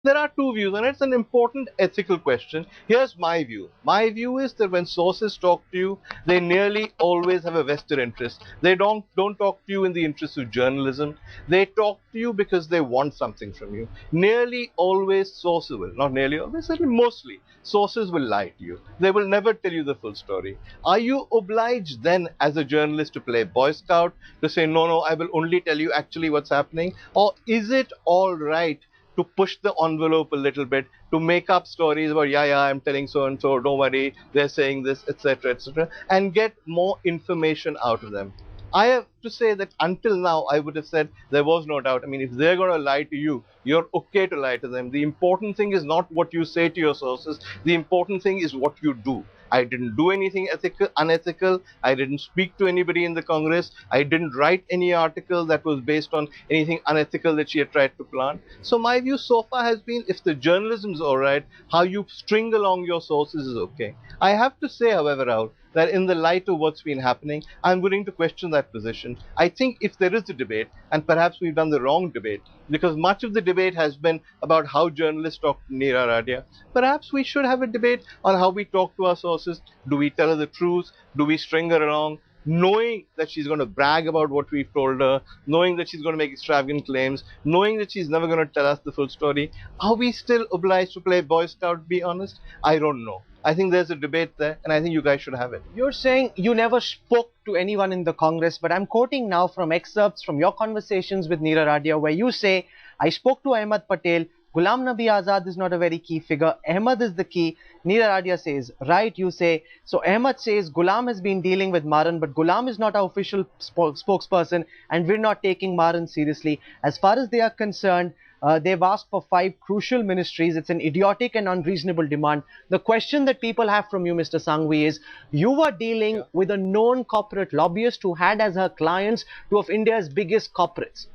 There are two views, and it's an important ethical question. Here's my view. My view is that when sources talk to you, they nearly always have a vested interest. They don't talk to you in the interest of journalism. They talk to you because they want something from you. Nearly always sources will, not nearly always, certainly mostly, sources will lie to you. They will never tell you the full story. Are you obliged then as a journalist to play Boy Scout, to say, no, no, I will only tell you actually what's happening? Or is it all right to push the envelope a little bit, to make up stories about, yeah, I'm telling so and so, don't worry, they're saying this, etc., and get more information out of them? I have to say that until now, I would have said there was no doubt. I mean, if they're going to lie to you, you're okay to lie to them. The important thing is not what you say to your sources. The important thing is what you do. I didn't do anything unethical. I didn't speak to anybody in the Congress. I didn't write any article that was based on anything unethical that she had tried to plant. So my view so far has been, if the journalism is all right, how you string along your sources is okay. I have to say, however, Rahul, that in the light of what's been happening, I'm willing to question that position. I think if there is a debate, and perhaps we've done the wrong debate, because much of the debate has been about how journalists talk to Neera Radia, perhaps we should have a debate on how we talk to our sources. Do we tell her the truth? Do we string her along, knowing that she's going to brag about what we've told her, knowing that she's going to make extravagant claims, knowing that she's never going to tell us the full story? Are we still obliged to play Boy Scout, to be honest? I don't know. I think there's a debate there, and I think you guys should have it. You're saying you never spoke to anyone in the Congress, but I'm quoting now from excerpts from your conversations with Neera Radia, where you say, I spoke to Ahmed Patel, Ghulam Nabi Azad is not a very key figure, Ahmed is the key. Neera Radia says, right, you say, so Ahmed says Ghulam has been dealing with Maran, but Ghulam is not our official spokesperson, and we're not taking Maran seriously. As far as they are concerned, they've asked for 5 crucial ministries. It's an idiotic and unreasonable demand. The question that people have from you, Mr. Sanghvi, is you were dealing with a known corporate lobbyist who had as her clients 2 of India's biggest corporates.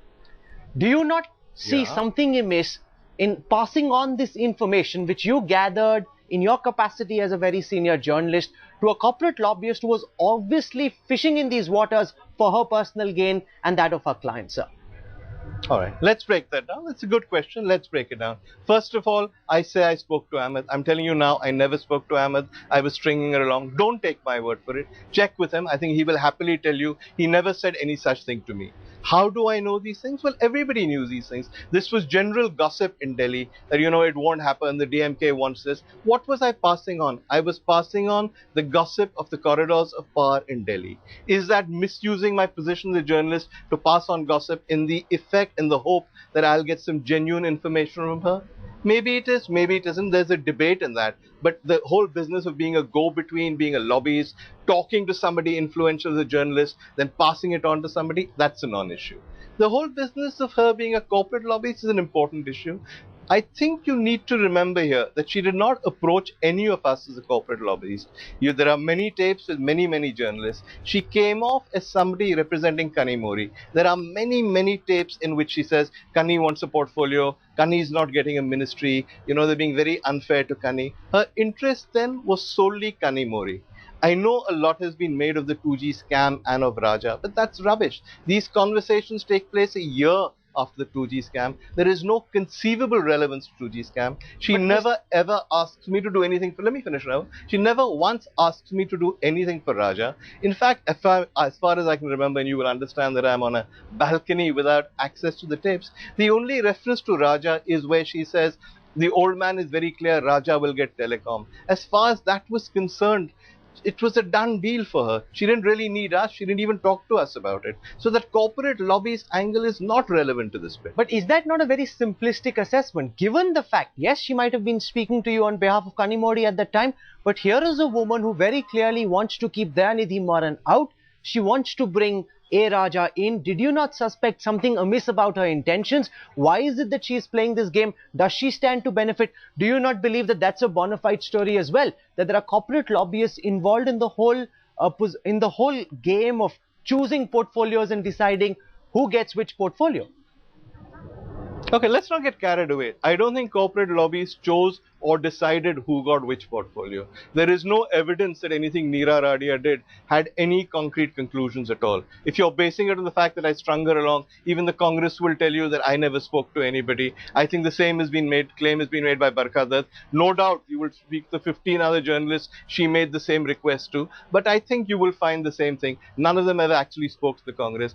Do you not see something amiss in passing on this information which you gathered in your capacity as a very senior journalist to a corporate lobbyist who was obviously fishing in these waters for her personal gain and that of her clients, sir? All right, let's break that down. That's a good question. Let's break it down. First of all, I say I spoke to Ahmed. I'm telling you now, I never spoke to Ahmed. I was stringing her along. Don't take my word for it. Check with him. I think he will happily tell you he never said any such thing to me. How do I know these things? Well, everybody knew these things. This was general gossip in Delhi that, it won't happen. The DMK wants this. What was I passing on? I was passing on the gossip of the corridors of power in Delhi. Is that misusing my position as a journalist to pass on gossip in the effect, in the hope that I'll get some genuine information from her? Maybe it is, maybe it isn't. There's a debate in that. But the whole business of being a go-between, being a lobbyist, talking to somebody influential as a journalist, then passing it on to somebody, that's a non-issue. The whole business of her being a corporate lobbyist is an important issue. I think you need to remember here that she did not approach any of us as a corporate lobbyist. There are many tapes with many journalists. She came off as somebody representing Kani Mori. There are many tapes in which she says Kani wants a portfolio, Kani is not getting a ministry, they're being very unfair to Kani. Her interest then was solely Kani Mori. I know a lot has been made of the 2G scam and of Raja, but that's rubbish. These conversations take place a year after the 2G scam. There is no conceivable relevance to 2G scam. She never ever asked me to do anything for, let me finish now. She never once asked me to do anything for Raja. In fact, as far as I can remember, and you will understand that I'm on a balcony without access to the tapes, the only reference to Raja is where she says, the old man is very clear, Raja will get telecom. As far as that was concerned, it was a done deal for her. She didn't really need us. She didn't even talk to us about it. So that corporate lobbyist angle is not relevant to this bit. But is that not a very simplistic assessment? Given the fact, yes, she might have been speaking to you on behalf of Kani Modi at that time, but here is a woman who very clearly wants to keep Dayanidhi Maran out. She wants to bring A. Raja in. Did you not suspect something amiss about her intentions? Why is it that she is playing this game? Does she stand to benefit? Do you not believe that that's a bona fide story as well? That there are corporate lobbyists involved in the whole game of choosing portfolios and deciding who gets which portfolio? Okay, let's not get carried away. I don't think corporate lobbies chose or decided who got which portfolio. There is no evidence that anything Neera Radia did had any concrete conclusions at all. If you're basing it on the fact that I strung her along, even the Congress will tell you that I never spoke to anybody. I think the same claim has been made by Barkha Dutt. No doubt you will speak to 15 other journalists she made the same request to, but I think you will find the same thing. None of them ever actually spoke to the Congress.